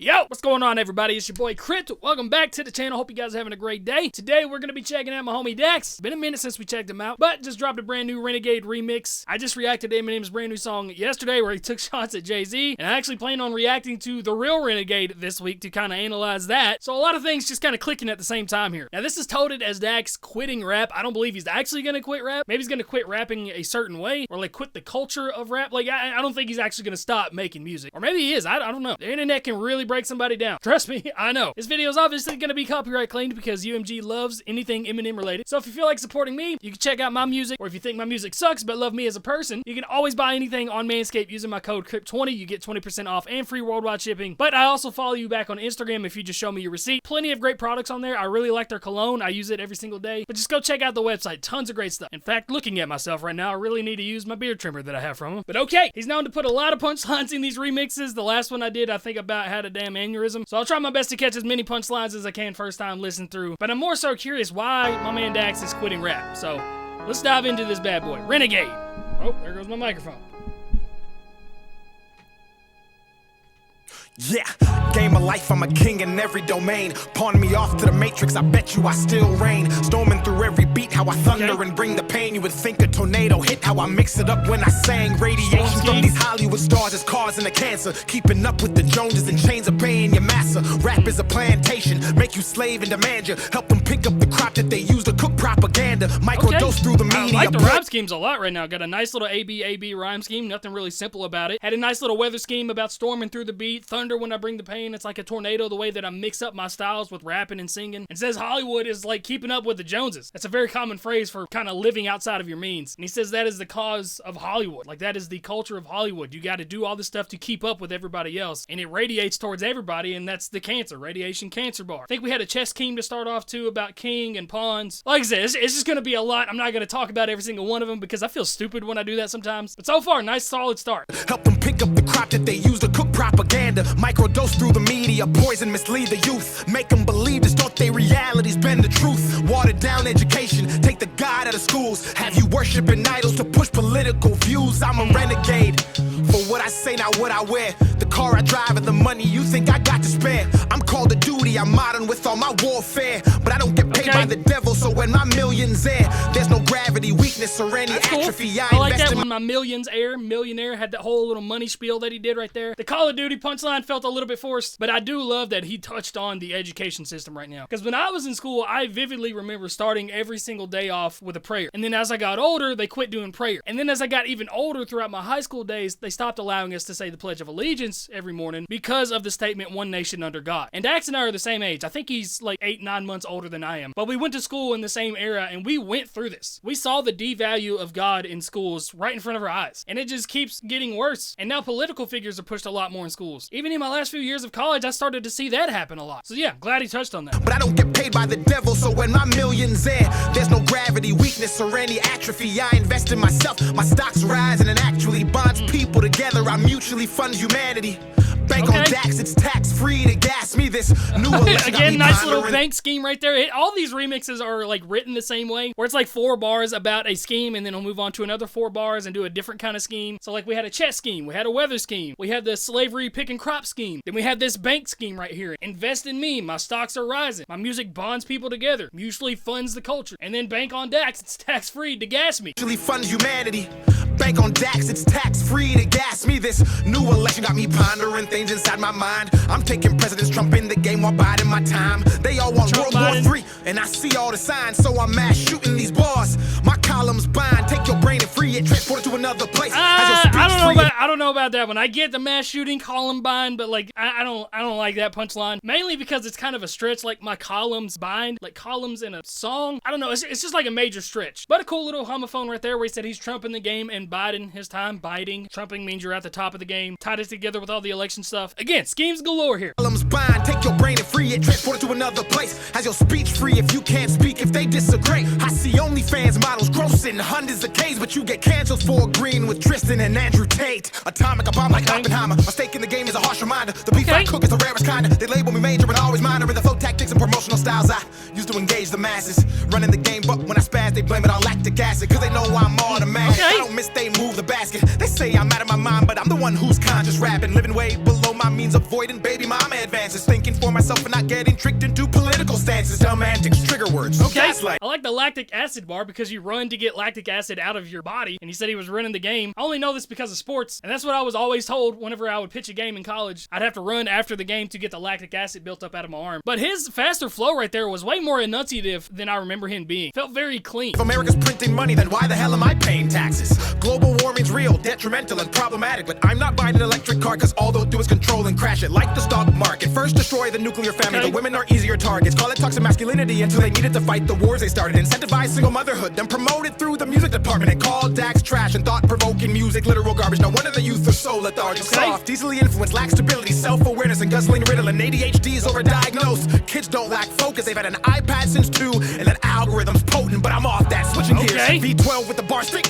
Yo, what's going on, everybody? It's your boy Crypt. Welcome back to the channel. Hope you guys are having a great day. Today we're going to be checking out my homie Dax. Been a minute since we checked him out, but just dropped a brand new Renegade remix. I just reacted to Eminem's brand new song yesterday where he took shots at Jay-Z, and I actually plan on reacting to the real Renegade this week to kind of analyze that. So a lot of things just kind of clicking at the same time here. Now this is touted as Dax quitting rap. I don't believe he's actually going to quit rap. Maybe he's going to quit rapping a certain way, or like quit the culture of rap. Like I don't think he's actually going to stop making music. Or maybe he is. I don't know. The internet can really break somebody down. Trust me, I know. This video is obviously going to be copyright claimed because UMG loves anything Eminem related. So if you feel like supporting me, you can check out my music, or if you think my music sucks but love me as a person, you can always buy anything on Manscaped using my code Crypt20. You get 20% off and free worldwide shipping. But I also follow you back on Instagram if you just show me your receipt. Plenty of great products on there. I really like their cologne. I use it every single day. But just go check out the website. Tons of great stuff. In fact, looking at myself right now, I really need to use my beard trimmer that I have from him. But okay, he's known to put a lot of punchlines in these remixes. The last one I did, I think about had a damn aneurysm. So I'll try my best to catch as many punchlines as I can first time listen through. But I'm more so curious why my man Dax is quitting rap. So let's dive into this bad boy. Renegade. Oh, there goes my microphone. Yeah, game of life, I'm a king in every domain. Pawn me off to the matrix, I bet you I still reign. Storming through every beat, how I thunder and bring the pain. You would think a tornado hit, how I mix it up when I sang. Radiation from these Hollywood stars is causing a cancer. Keeping up with the Joneses and chains are paying your massa. Rap is a plantation, make you slave and demand you. Help them pick up the crop that they use to cook propaganda. Microdose through the media. I like the rhyme schemes a lot right now. Got a nice little A-B rhyme scheme, nothing really simple about it. Had a nice little weather scheme about storming through the beat. Thunder when I bring the pain. It's like a tornado the way that I mix up my styles with rapping and singing. And says Hollywood is like keeping up with the Joneses. That's a very common phrase for kind of living outside of your means. And he says that is the cause of Hollywood. Like that is the culture of Hollywood. You got to do all this stuff to keep up with everybody else. And it radiates towards everybody, and that's the cancer. Radiation cancer bar. I think we had a chess scheme to start off too about king and pawns. Like I said, it's just going to be a lot. I'm not going to talk about every single one of them because I feel stupid when I do that sometimes. But so far, nice solid start. Help them pick up the crop that they use to cook propaganda. Microdose through the media, poison mislead the youth. Make them believe this, thought they realities bend the truth. Watered down education, take the God out of schools. Have you worshiping idols to push political views. I'm a renegade. For what I say, not what I wear. The car I drive and the money you think I got to spare. I'm called to duty, I'm modern with all my warfare. But I don't get paid by the devil, so when my millions air, there's no gravity, weakness, or any atrophy. Cool. I like that when my millions air, millionaire had that whole little money spiel that he did right there. The Call of Duty punchline felt a little bit forced, but I do love that he touched on the education system right now. Because when I was in school, I vividly remember starting every single day off with a prayer. And then as I got older, they quit doing prayer. And then as I got even older throughout my high school days, they stopped allowing us to say the Pledge of Allegiance every morning because of the statement, one nation under God. And Dax and I are the same age. I think he's like 8-9 months older than I am. But we went to school in the same era and we went through this. We saw the devalue of God in schools right in front of our eyes. And it just keeps getting worse. And now political figures are pushed a lot more in schools. Even in my last few years of college, I started to see that happen a lot. So yeah, glad he touched on that. But I don't get paid by the devil, so when my millions air, there's no gravity, weakness, or any atrophy. I invest in myself, my stocks rise, and it actually bonds people together. I mutually fund humanity. Bank on Dax, it's tax-free to gas me this new election. Again, nice little bank scheme right there. All these remixes are like written the same way, where it's like 4 bars about a scheme, and then I'll move on to another 4 bars and do a different kind of scheme. So like we had a chess scheme, we had a weather scheme, we had the slavery pick and crop scheme, then we had this bank scheme right here. Invest in me, my stocks are rising, my music bonds people together, mutually funds the culture, and then bank on Dax, it's tax-free to gas me. Mutually funds humanity. Bank on Dax, it's tax-free to gas me. This new election got me pondering things inside my mind. I'm taking President Trump in the game while biding my time. They all want World War III, and I see all the signs, so I'm mass shooting these bars. My columns bind, take your brain and free it, transport it to another place. I don't know about that one. I get the mass shooting, Columbine, but like I don't like that punchline. Mainly because it's kind of a stretch, like my columns bind, like columns in a song. I don't know, it's just like a major stretch. But a cool little homophone right there where he said he's trumping the game and biding his time. Biding. Trumping means you're at the top of the game. Tied it together with all the election stuff. Again, schemes galore here. Columns bind, take your brain and free it, transport it to another place. Has your speech free if you can't speak, if they disagree. I see OnlyFans models grossing hundreds of K's, but you get canceled for green with Tristan and Andrew Tate. Atomic, a bomb like Oppenheimer. A stake in the game is a harsh reminder. The beef I cook is the rarest kind. They label me major but always minor in the flow tactics and promotional styles I used to engage the masses. Running the game, but when I spaz, they blame it on lactic acid. Cause they know I'm automatic. I don't miss, they move the basket. They say I'm out of my mind, but I'm the one who's conscious rapping. Living way below my means, avoiding baby mama advances. Thinking for myself and not getting tricked into political stances. Dumb antics, trigger words. I like the lactic acid bar because you run to get lactic acid out of your body. And he said he was running the game. I only know this because of sports. And that's what I was always told whenever I would pitch a game in college. I'd have to run after the game to get the lactic acid built up out of my arm. But his faster flow right there was way more enunciative than I remember him being. Felt very clean. If America's printing money, then why the hell am I paying taxes? Global warming's real, detrimental and problematic. But I'm not buying an electric car cause all they'll do is control and crash it. Like the stock market. First destroy the nuclear family. The women are easier targets. Call it toxic masculinity until they needed to fight the wars they started. Incentivize single motherhood, then promote it through the music department. And call Dax trash and thought-provoking music literal garbage. No wonder the youth are so lethargic. Soft, easily influenced, lack stability, self-awareness, and guzzling Ritalin. ADHD is overdiagnosed. Kids don't lack focus. They've had an iPad since 2, and that algorithm's potent, but I'm off that. Switching gears. V12 with the bar stick.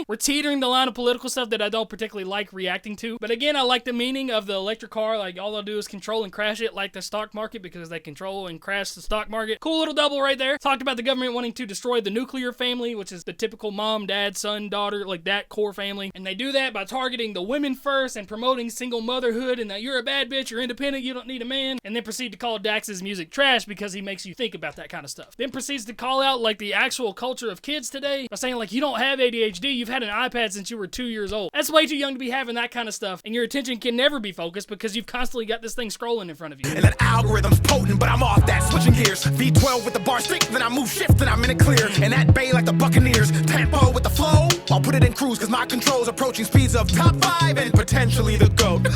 We're teetering the line of political stuff that I don't particularly like reacting to. But again, I like the meaning of the electric car. Like, all they'll do is control and crash it like the stock market because they control and crash the stock market. Cool little double right there. Talked about the government wanting to destroy the nuclear family, which is the typical mom, dad, son, daughter, like that core family. And they do that by targeting the women first and promoting single motherhood and that you're a bad bitch, you're independent, you don't need a man. And then proceed to call Dax's music trash because he makes you think about that kind of stuff. Then proceeds to call out like the actual culture of kids today by saying like, you don't have ADHD, you've had an iPad since you were 2 years old. That's way too young to be having that kind of stuff. And your attention can never be focused because you've constantly got this thing scrolling in front of you. And that algorithm's potent, but I'm off that. Switching gears. V12 with the bar stick, then I move shift, then I'm in it clear. And that bay like the Buccaneers. Tempo with the flow. I'll put it in cruise cause my control's approaching speeds of top 5 and potentially the GOAT.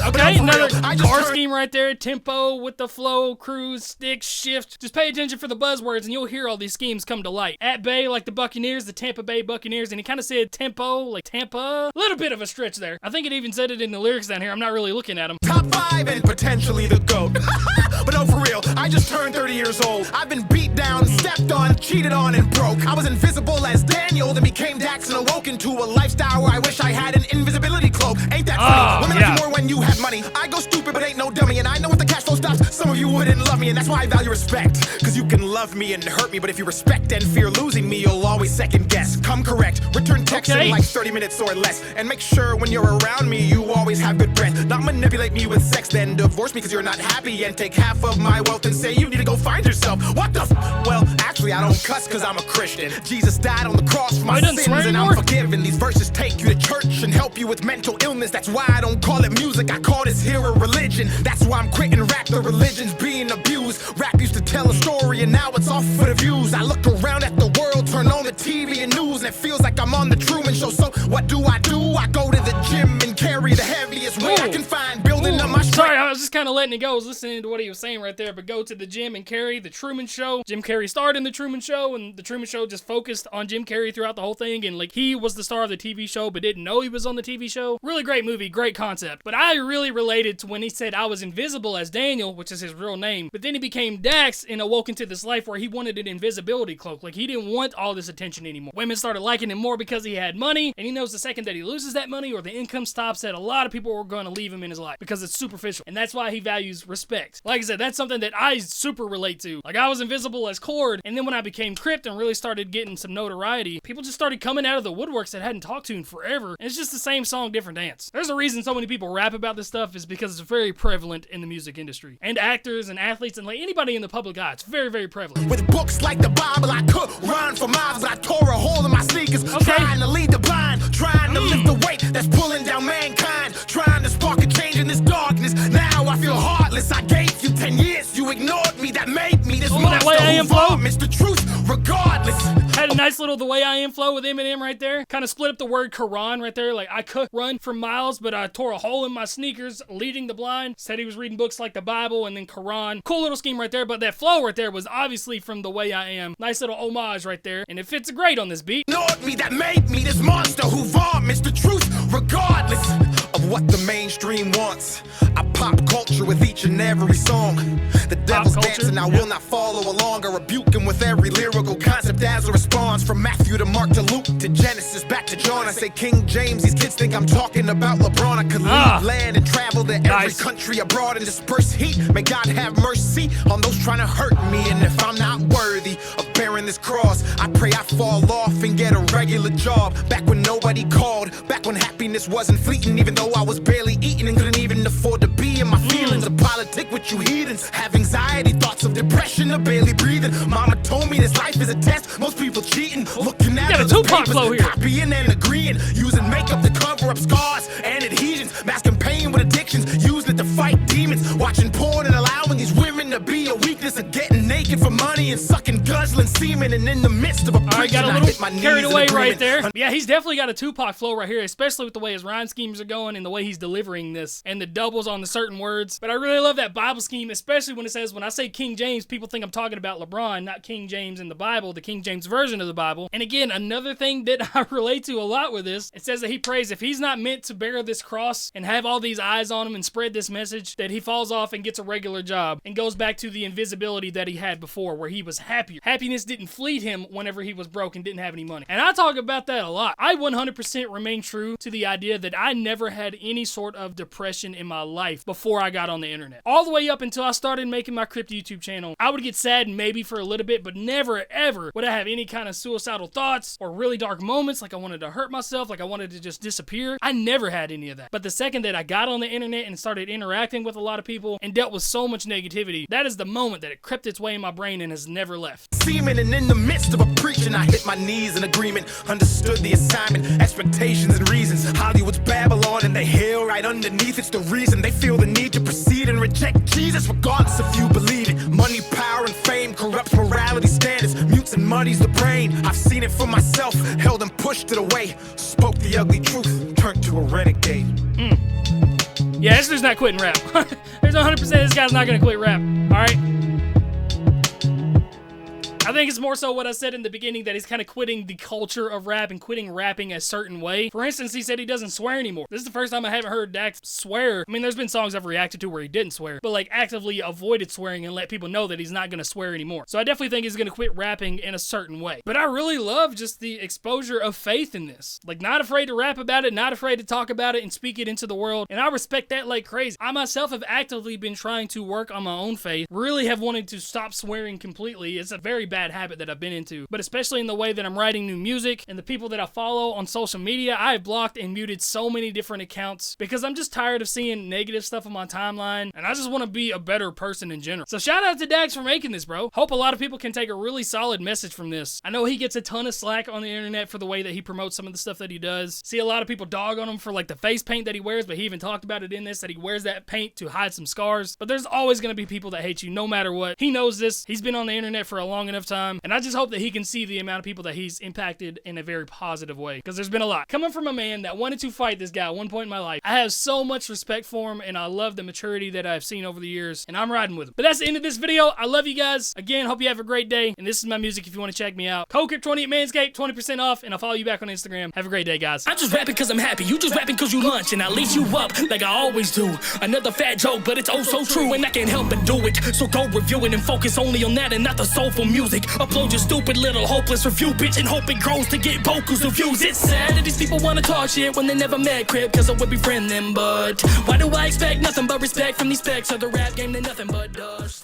Okay, another car scheme right there. Tempo with the flow, cruise, stick, shift. Just pay attention for the buzzwords and you'll hear all these schemes come to light. At bay like the Buccaneers, the Tampa Bay Buccaneers, and he kind of said tempo like Tampa. A little bit of a stretch there. I think it even said it in the lyrics down here. I'm not really looking at them. Top 5 and potentially the GOAT. But no, for real, I just turned 30 years old. I've been beat down, stepped on, cheated on, and broke. I was invisible as Daniel, then became Dax and awoke into a lifestyle where I wish I had an invisibility cloak. Ain't that funny? Women like you more when you have money. I go stupid, but ain't no dummy, and I know if the cash flow stops, some of you wouldn't love me, and that's why I value respect. Cause you can love me and hurt me, but if you respect and fear losing me, you'll always second guess. Come correct, return text in like 30 minutes or less, and make sure when you're around me, you always have good breath. Not manipulate me with sex, then divorce me cause you're not happy, and take half of my wealth and say you need to go find yourself. What the Well, actually I don't cuss cause I'm a Christian. Jesus died on the cross for my sins and I'm forgiven. These verses take you to church and help you with mental illness. That's why I don't call it music, I call this here a religion. That's why I'm quitting rap, the religion's being abused. Rap used to tell a story and now it's off for the views. I look around at the world, turn on the TV and news, and it feels like I'm on the Truman Show. So what do? I go to the gym and carry the heaviest weight I can find, building up my strength. Sorry, I was just kind of letting it go. I was listening to what he was saying right there, but go to the gym and carry the Truman Show. Jim Carrey starred in the Truman Show, and the Truman Show just focused on Jim Carrey throughout the whole thing, and like he was the star of the TV show but didn't know he was on the TV show. Really great movie, great concept. But I really related to when he said I was invisible as Daniel, which is his real name, but then he became Dax and awoke into this life where he wanted an invisibility cloak. Like he didn't want all this attention anymore. Women started liking him more because he had money, and he knows the second that he loses that money or the income stops that a lot of people are going to leave him in his life because it's superficial, and that's why he values respect. Like I said, that's something that I super relate to. Like I was invisible as Cord, and then when I became Crypt and really started getting some notoriety, people just started coming out of the woodworks that I hadn't talked to in forever, and it's just the same song, different dance. There's a reason so many people rap about this stuff is because it's very prevalent in the music industry, and actors and athletes and like anybody in the public eye. It's very, very prevalent. With books like the Bible, I could run for miles, but I tore a hole in my sneakers, trying to lead the blind, trying to lift the weight that's pulling down mankind, trying to spark a change in this darkness. Now I feel heartless. I gave you 10 years, you ignored me, that made me this monster. That Way I Am flow. It's the truth, regardless. Had a nice little The Way I Am flow with Eminem right there. Kind of split up the word Quran right there. Like I could run for miles, but I tore a hole in my sneakers, leading the blind. Said he was reading books like the Bible and then Quran. Cool little scheme right there, but that flow right there was obviously from The Way I Am. Nice little homage right there, and it fits great on this beat. Ignored me, that made me this monster who vomits the truth, regardless of what the mainstream wants. I pop culture with each and every song. The devil's dancing, I will not follow along. I rebuke him with every lyrical concept as a response. From Matthew to Mark to Luke to Genesis back to John. I say King James, these kids think I'm talking about LeBron. I could leave land and travel to every country abroad and disperse heat. May God have mercy on those trying to hurt me. And if I'm not worthy of bearing this cross, I pray I fall off and get a regular job. Back when nobody called, back when happiness wasn't fleeting, even though I was barely eating and couldn't even afford to be in my feelings. A politic with you heathens, have anxiety, thoughts of depression, or barely breathing. Mama told me this life is a test, most people cheating, looking at a Tupac flow here, copying and agreeing, using makeup to cover up scars and adhesions, masking pain with addictions, using it to fight demons, watching porn and allowing these women to be a weakness, of getting naked for money and sucking guzzling semen, and in the midst of a preaching, got a little carried away right there. Yeah, he's definitely got a Tupac flow right here, especially with the way his rhyme schemes are going and the way he's delivering this and the doubles on the certain words. But I really love that Bible scheme, especially when it says, when I say King James, people think I'm talking about LeBron, not King James in the Bible, the King James version of the Bible. And again, another thing that I relate to a lot with this, it says that he prays if he's not meant to bear this cross and have all these eyes on him and spread this message, that he falls off and gets a regular job and goes back to the invisibility that he had before, where he was happier. Happiness didn't fleet him whenever he was broke and didn't have any money. And I talk about that a lot. I 100% remain true to the idea that I never had any sort of depression in my life before I got on the internet. All the way up until I started making my Crypt YouTube channel, I would get sad maybe for a little bit, but never ever would I have any kind of suicidal thoughts or really dark moments like I wanted to hurt myself, like I wanted to just disappear. I never had any of that. But the second that I got on the internet and started interacting with a lot of people and dealt with so much negativity, that is the moment that it crept its way in my brain and has never left. Seeming, and in the midst of a preaching, I hit my knees in agreement, understood the assignment, expectations and reasons. Hollywood's Babylon and the hill right underneath. It's the reason they feel the need to proceed and reject Jesus, regardless if you believe it. Money, power, and fame corrupts morality standards, mutes and muddies the brain. I've seen it for myself, held and pushed it away, spoke the ugly truth, turned to a renegade. Yeah, this dude's not quitting rap. There's 100% this guy's not gonna quit rap. Alright? I think it's more so what I said in the beginning, that he's kind of quitting the culture of rap and quitting rapping a certain way. For instance, he said he doesn't swear anymore. This is the first time I haven't heard Dax swear. I mean, there's been songs I've reacted to where he didn't swear, but like actively avoided swearing and let people know that he's not going to swear anymore. So I definitely think he's going to quit rapping in a certain way. But I really love just the exposure of faith in this. Like, not afraid to rap about it, not afraid to talk about it and speak it into the world. And I respect that like crazy. I myself have actively been trying to work on my own faith, really have wanted to stop swearing completely. It's a very bad habit that I've been into, but especially in the way that I'm writing new music and the people that I follow on social media, I have blocked and muted so many different accounts because I'm just tired of seeing negative stuff on my timeline, and I just want to be a better person in general. So shout out to Dax for making this, bro. Hope a lot of people can take a really solid message from this. I know he gets a ton of slack on the internet for the way that he promotes some of the stuff that he does. See a lot of people dog on him for like the face paint that he wears, but he even talked about it in this, that he wears that paint to hide some scars. But there's always going to be people that hate you no matter what. He knows this. He's been on the internet for a long enough time, and I just hope that he can see the amount of people that he's impacted in a very positive way, because there's been a lot. Coming from a man that wanted to fight this guy at one point in my life, I have so much respect for him, and I love the maturity that I've seen over the years, and I'm riding with him. But that's the end of this video. I love you guys. Again, hope you have a great day, and this is my music if you want to check me out. Code Crypt20 at Manscaped, 20% off, and I'll follow you back on Instagram. Have a great day, guys. I'm just rapping because I'm happy. You just rapping because you lunch, and I leave you up like I always do. Another fat joke, but it's oh so true, and I can't help but do it. So go review it and focus only on that and not the soulful music. Upload your stupid little hopeless review, bitch, and hope it grows to get vocals of views. It's sad that these people wanna talk shit when they never met Crypt, cause I would befriend them, but why do I expect nothing but respect from these specs of the rap game? They're nothing but dust.